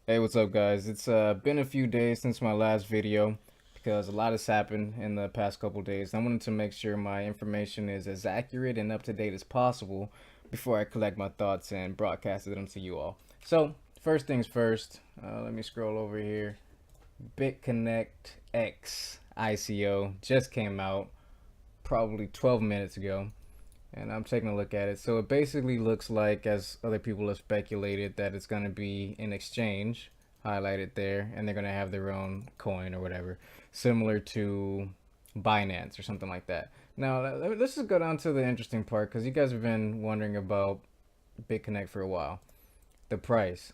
Hey, what's up, guys? It's been a few days since my last video because a lot has happened in the past couple days. I wanted to make sure my information is as accurate and up to date as possible before I collect my thoughts and broadcast them to you all. So, first things first, let me scroll over here. BitconnectX ICO just came out probably 12 minutes ago, and I'm taking a look at it. So it basically looks like, as other people have speculated, that it's going to be an exchange highlighted there, and they're going to have their own coin or whatever, similar to Binance or something like that. Now, let's just go down to the interesting part because you guys have been wondering about BitConnect for a while. The price.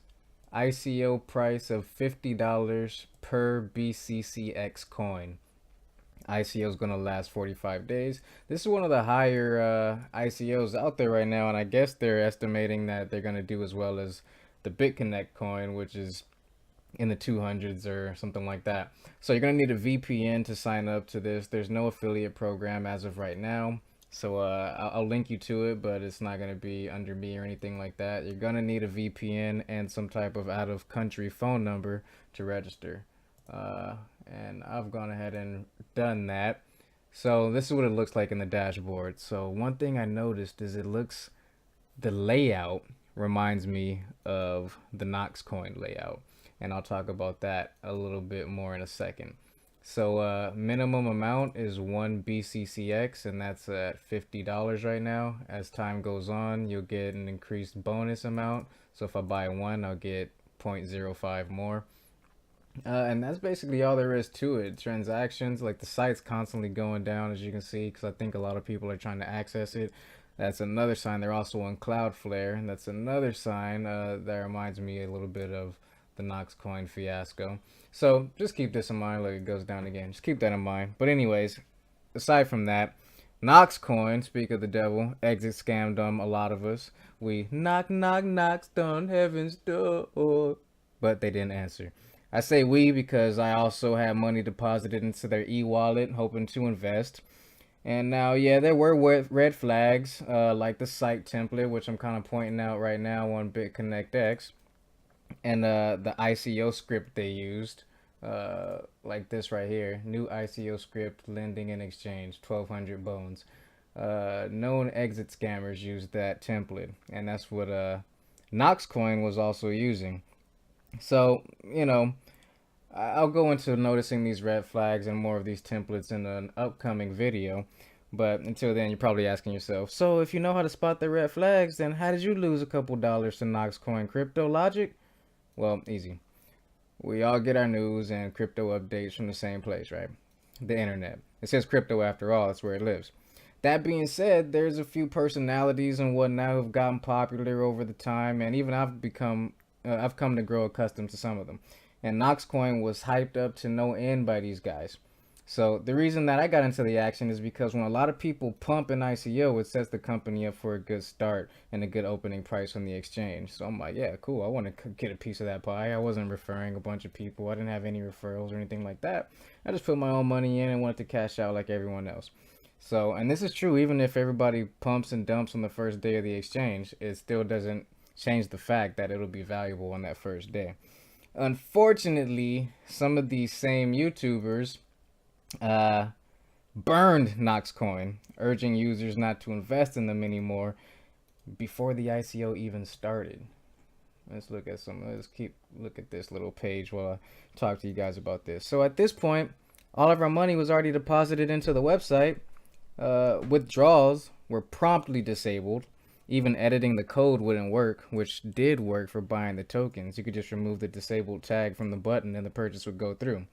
ICO price of $50 per BCCX coin. ICO is going to last 45 days. This is one of the higher ICOs out there right now, and I guess they're estimating that they're going to do as well as the BitConnect coin, which is in the 200s or something like that. So you're going to need a VPN to sign up to this. There's no affiliate program as of right now. So I'll link you to it, but it's not going to be under me or anything like that. You're going to need a VPN and some type of out of country phone number to register. And I've gone ahead and done that. So this is what it looks like in the dashboard. So one thing I noticed is the layout reminds me of the KnoxCoin layout, and I'll talk about that a little bit more in a second. So minimum amount is one BCCX, and that's at $50 right now. As time goes on, you'll get an increased bonus amount. So if I buy one, I'll get 0.05 more. And that's basically all there is to it. Transactions, like the site's constantly going down, as you can see, because I think a lot of people are trying to access it. That's another sign. They're also on Cloudflare, and that's another sign that reminds me a little bit of the KnoxCoin fiasco. So just keep this in mind. Like, it goes down again. Just keep that in mind. But anyways, aside from that, KnoxCoin, speak of the devil, exit scammed a lot of us. We knocked on heaven's door, but they didn't answer. I say we because I also had money deposited into their e-wallet, hoping to invest. And now, yeah, there were red flags, like the site template, which I'm kind of pointing out right now on BitconnectX, and the ICO script they used, like this right here, new ICO script, lending and exchange, 1,200 bones. Known exit scammers used that template, and that's what KnoxCoin was also using. So, I'll go into noticing these red flags and more of these templates in an upcoming video. But until then, you're probably asking yourself, so if you know how to spot the red flags, then how did you lose a couple dollars to KnoxCoin crypto logic? Well, easy. We all get our news and crypto updates from the same place, right? The internet. It says crypto after all, that's where it lives. That being said, there's a few personalities and whatnot who've gotten popular over the time, and even I've come to grow accustomed to some of them. And KnoxCoin was hyped up to no end by these guys. So the reason that I got into the action is because when a lot of people pump an ICO, it sets the company up for a good start and a good opening price on the exchange. So I'm like, yeah, cool. I want to get a piece of that pie. I wasn't referring a bunch of people. I didn't have any referrals or anything like that. I just put my own money in and wanted to cash out like everyone else. So, and this is true even if everybody pumps and dumps on the first day of the exchange, it still doesn't change the fact that it'll be valuable on that first day. Unfortunately, some of these same YouTubers uh, burned KnoxCoin, urging users not to invest in them anymore before the ICO even started. Let's keep look at this little page while I talk to you guys about this. So at this point, all of our money was already deposited into the website. Withdrawals were promptly disabled. Even editing the code wouldn't work, which did work for buying the tokens. You could just remove the disabled tag from the button and the purchase would go through.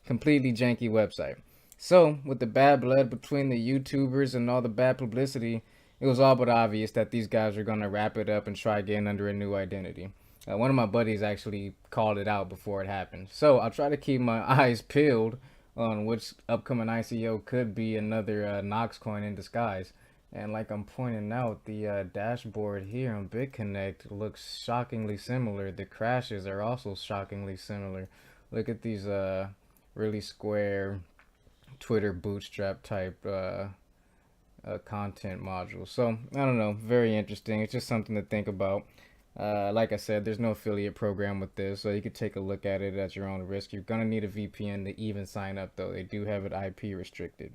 Completely janky website. So, with the bad blood between the YouTubers and all the bad publicity, it was all but obvious that these guys were going to wrap it up and try again under a new identity. One of my buddies actually called it out before it happened. So, I'll try to keep my eyes peeled on which upcoming ICO could be another KnoxCoin in disguise. And like I'm pointing out, the dashboard here on BitConnect looks shockingly similar. The crashes are also shockingly similar. Look at these really square Twitter bootstrap type content modules. So I don't know, very interesting. It's just something to think about. Like I said, there's no affiliate program with this, so you could take a look at it at your own risk. You're gonna need a VPN to even sign up, though. They do have it IP restricted.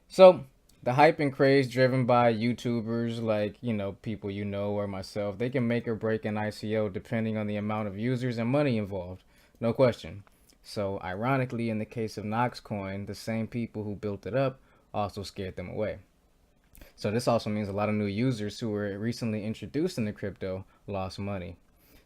So the hype and craze driven by YouTubers like, people or myself, they can make or break an ICO depending on the amount of users and money involved. No question. So ironically, in the case of KnoxCoin, the same people who built it up also scared them away. So this also means a lot of new users who were recently introduced into crypto lost money.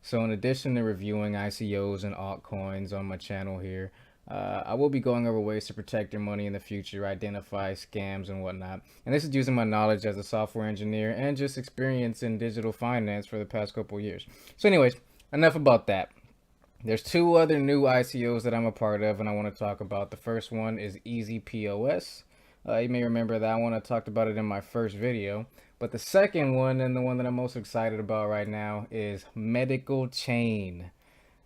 So in addition to reviewing ICOs and altcoins on my channel here, I will be going over ways to protect your money in the future, identify scams and whatnot. And this is using my knowledge as a software engineer and just experience in digital finance for the past couple years. So anyways, enough about that. There's two other new ICOs that I'm a part of and I want to talk about. The first one is Easy POS. You may remember that one. I talked about it in my first video. But the second one, and the one that I'm most excited about right now, is Medical Chain.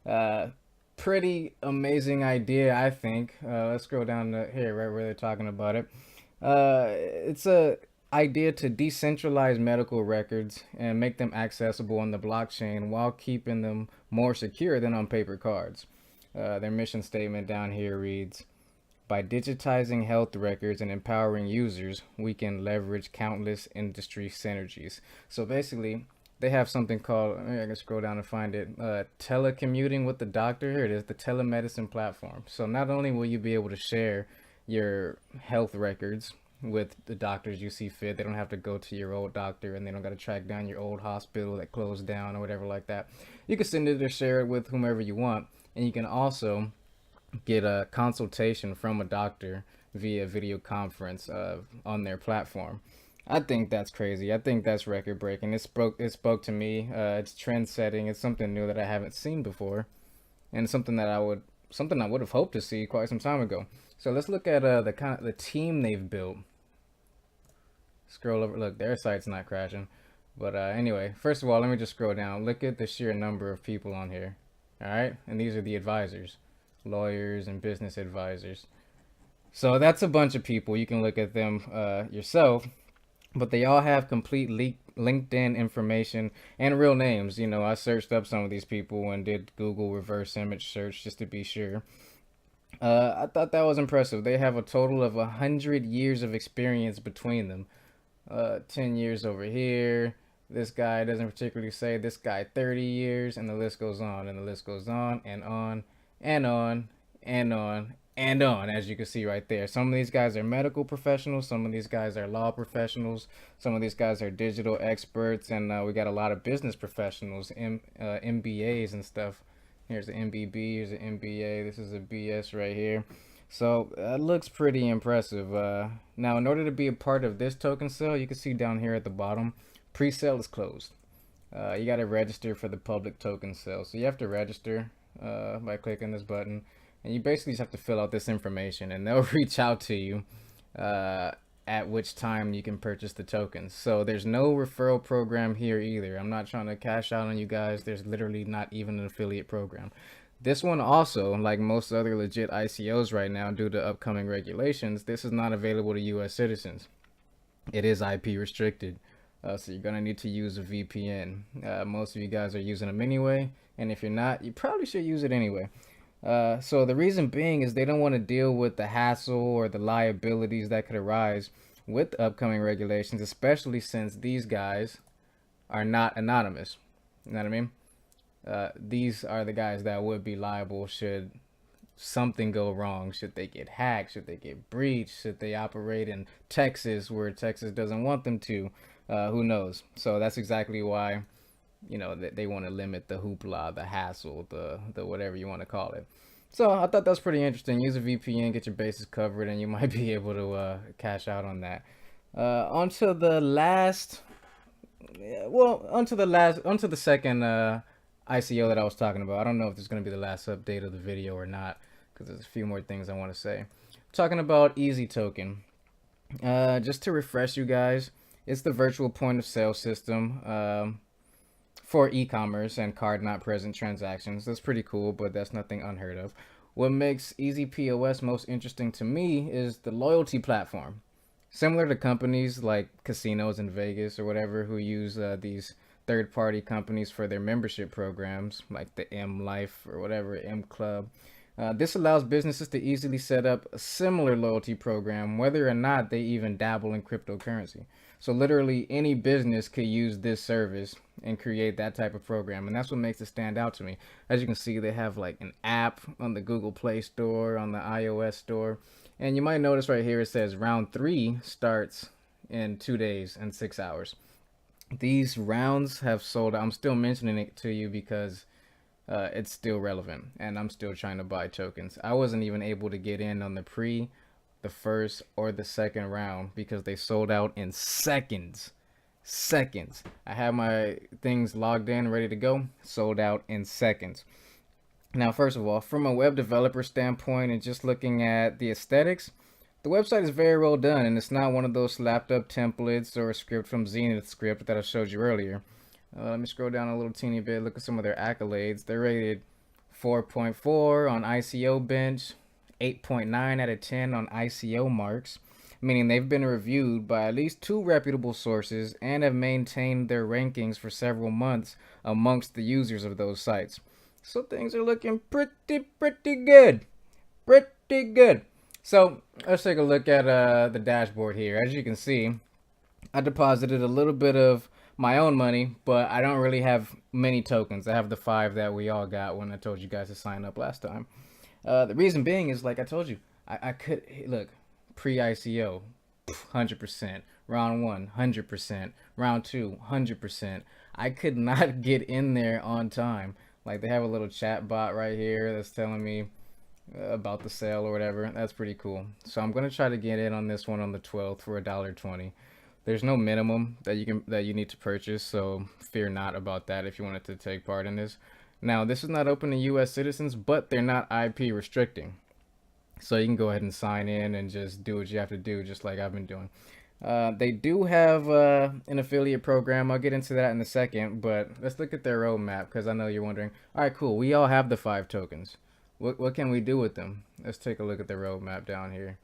Uh, Pretty amazing idea, I think. Let's scroll down to here, right where they're talking about it. It's a idea to decentralize medical records and make them accessible on the blockchain while keeping them more secure than on paper cards. Their mission statement down here reads, by digitizing health records and empowering users, we can leverage countless industry synergies. So basically, they have something called, I can scroll down and find it, telecommuting with the doctor. Here it is, the telemedicine platform. So not only will you be able to share your health records with the doctors you see fit, they don't have to go to your old doctor and they don't got to track down your old hospital that closed down or whatever like that. You can send it or share it with whomever you want. And you can also get a consultation from a doctor via video conference on their platform. I think that's crazy. I think that's record breaking. It spoke to me. It's trend setting. It's something new that I haven't seen before, and something I would have hoped to see quite some time ago. So let's look at the team they've built. Scroll over. Look, their site's not crashing. But anyway, first of all, let me just scroll down. Look at the sheer number of people on here. All right, and these are the advisors, lawyers and business advisors. So that's a bunch of people. You can look at them yourself, but they all have complete LinkedIn information and real names. I searched up some of these people and did Google reverse image search just to be sure. I thought that was impressive. They have a total of 100 years of experience between them. 10 years over here. This guy doesn't particularly say. This guy 30 years, and the list goes on, and the list goes on and on and on and on and on, as you can see right there. Some of these guys are medical professionals, some of these guys are law professionals, some of these guys are digital experts, and we got a lot of business professionals, MBAs and stuff. Here's an MBB, here's an MBA, this is a BS right here. So that looks pretty impressive. Now, in order to be a part of this token sale, you can see down here at the bottom, pre-sale is closed. You got to register for the public token sale. So you have to register by clicking this button, and you basically just have to fill out this information, and they'll reach out to you at which time you can purchase the tokens. So there's no referral program here either. I'm not trying to cash out on you guys. There's literally not even an affiliate program. This one also, like most other legit ICOs right now, due to upcoming regulations, this is not available to US citizens. It is IP restricted. So you're gonna need to use a VPN. Most of you guys are using them anyway, and if you're not, you probably should use it anyway. So the reason being is they don't want to deal with the hassle or the liabilities that could arise with upcoming regulations, especially since these guys are not anonymous. You know what I mean? These are the guys that would be liable should something go wrong, should they get hacked, should they get breached, should they operate in Texas where Texas doesn't want them to. Who knows? So that's exactly why, they want to limit the hoopla, the hassle, the whatever you want to call it. So I thought that's pretty interesting. Use a VPN, get your bases covered, and you might be able to cash out on that. Onto the second ICO that I was talking about. I don't know if this is going to be the last update of the video or not, because there's a few more things I want to say. Talking about Easy Token. Just to refresh you guys, it's the virtual point of sale system for e-commerce and card not present transactions. That's pretty cool, but that's nothing unheard of. What makes Easy POS most interesting to me is the loyalty platform. Similar to companies like casinos in Vegas or whatever who use third-party companies for their membership programs, like the M Life or whatever, M Club. This allows businesses to easily set up a similar loyalty program, whether or not they even dabble in cryptocurrency. So literally any business could use this service and create that type of program, and that's what makes it stand out to me. As you can see, they have like an app on the Google Play Store, on the iOS store, and you might notice right here it says round 3 starts in 2 days and 6 hours. These rounds have sold. I'm still mentioning it to you because it's still relevant, and I'm still trying to buy tokens. I wasn't even able to get in on the first, or the second round because they sold out in seconds. Seconds. I had my things logged in, ready to go, sold out in seconds. Now, first of all, from a web developer standpoint and just looking at the aesthetics, the website is very well done, and it's not one of those slapped up templates or a script from Zenith Script that I showed you earlier. Let me scroll down a little teeny bit, look at some of their accolades. They're rated 4.4 on ICO Bench, 8.9 out of 10 on ICO Marks, meaning they've been reviewed by at least 2 reputable sources and have maintained their rankings for several months amongst the users of those sites. So things are looking pretty good. Pretty good. So let's take a look at the dashboard here. As you can see, I deposited a little bit of my own money, but I don't really have many tokens. I have the 5 that we all got when I told you guys to sign up last time. The reason being is, like I told you, I could, look, pre-ICO, 100%, round 1, 100%, round 2, 100%. I could not get in there on time. Like, they have a little chat bot right here that's telling me about the sale or whatever. That's pretty cool. So I'm gonna try to get in on this one on the 12th for $1.20. There's no minimum that you need to purchase, so fear not about that if you wanted to take part in this. Now, this is not open to U.S. citizens, but they're not IP restricting, so you can go ahead and sign in and just do what you have to do, just like I've been doing. They do have an affiliate program. I'll get into that in a second, but let's look at their roadmap, because I know you're wondering, all right, cool, we all have the 5 tokens. What can we do with them? Let's take a look at the roadmap down here.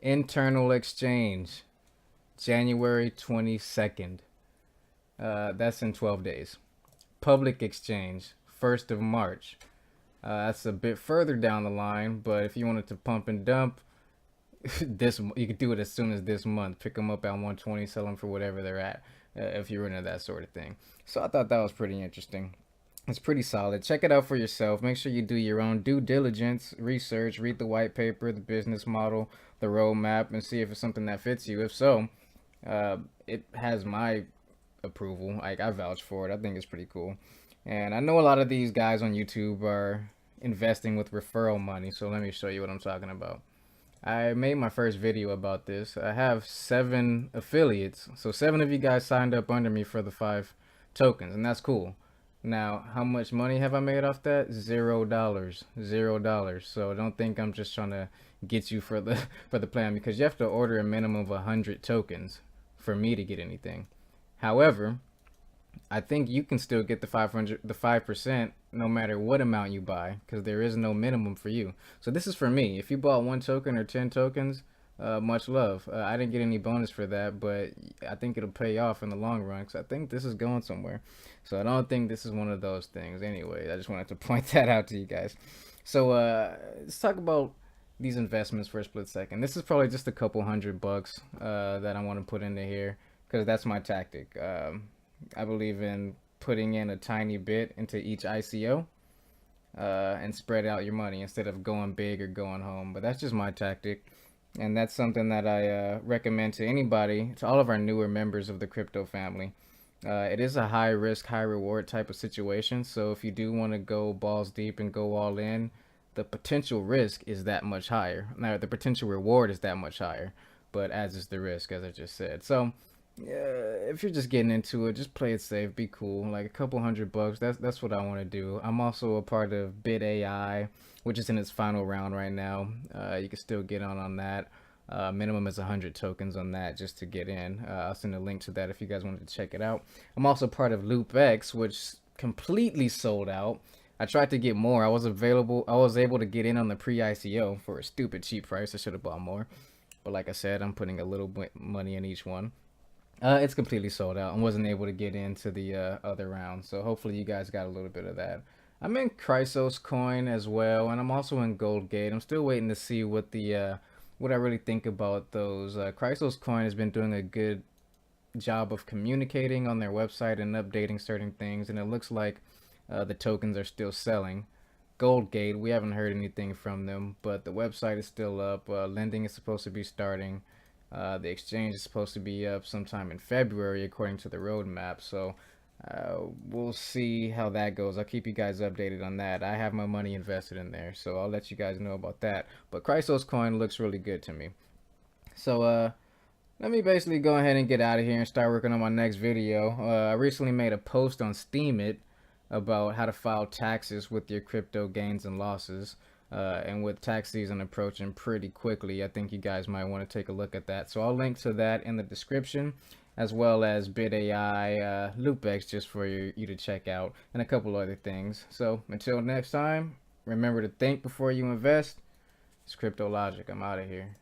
Internal exchange, January 22nd. That's in 12 days. Public exchange, 1st of March. That's a bit further down the line, but if you wanted to pump and dump, you could do it as soon as this month. Pick them up at 120, sell them for whatever they're at, if you're into that sort of thing. So I thought that was pretty interesting. It's pretty solid. Check it out for yourself. Make sure you do your own due diligence, research, read the white paper, the business model, the roadmap, and see if it's something that fits you. If so, it has my approval. Like, I vouch for it. I think it's pretty cool. And I know a lot of these guys on YouTube are investing with referral money, so let me show you what I'm talking about. I made my first video about this. I have 7 affiliates, so 7 of you guys signed up under me for the 5 tokens, and that's cool. Now, how much money have I made off that? $0. $0. So don't think I'm just trying to get you for the plan, because you have to order a minimum of 100 tokens for me to get anything. However, I think you can still get the 5% no matter what amount you buy, because there is no minimum for you. So this is for me. If you bought 1 token or 10 tokens, much love. I didn't get any bonus for that, but I think it'll pay off in the long run, because I think this is going somewhere. So I don't think this is one of those things. Anyway, I just wanted to point that out to you guys. So let's talk about these investments for a split second. This is probably just a couple $100 that I want to put into here, because that's my tactic. I believe in putting in a tiny bit into each ICO and spread out your money instead of going big or going home. But that's just my tactic, and that's something that I recommend to anybody, to all of our newer members of the crypto family. It is a high risk, high reward type of situation. So if you do want to go balls deep and go all in, the potential risk is that much higher. Now, the potential reward is that much higher, but as is the risk, as I just said. So if you're just getting into it, just play it safe, be cool. Like a couple $100, that's what I want to do. I'm also a part of BitAI, which is in its final round right now. You can still get on that. Minimum is 100 tokens on that just to get in. I'll send a link to that if you guys wanted to check it out. I'm also part of LoopX, which completely sold out. I tried to get more. I was able to get in on the pre-ICO for a stupid cheap price. I should have bought more, but like I said, I'm putting a little bit money in each one. It's completely sold out and wasn't able to get into the other round. So hopefully you guys got a little bit of that. I'm in Chrysos coin as well, and I'm also in Goldgate. I'm still waiting to see what I really think about those. Chrysos coin has been doing a good job of communicating on their website and updating certain things, and it looks like the tokens are still selling. Goldgate, we haven't heard anything from them, but the website is still up. Lending is supposed to be starting. The exchange is supposed to be up sometime in February, according to the roadmap. So we'll see how that goes. I'll keep you guys updated on that. I have my money invested in there, so I'll let you guys know about that. But Chrysos coin looks really good to me. So let me basically go ahead and get out of here and start working on my next video. I recently made a post on Steemit about how to file taxes with your crypto gains and losses. And with tax season approaching pretty quickly, I think you guys might want to take a look at that. So I'll link to that in the description, as well as BitAI, LoopX, just for you to check out, and a couple other things. So until next time, remember to think before you invest. It's Crypto Logic. I'm out of here.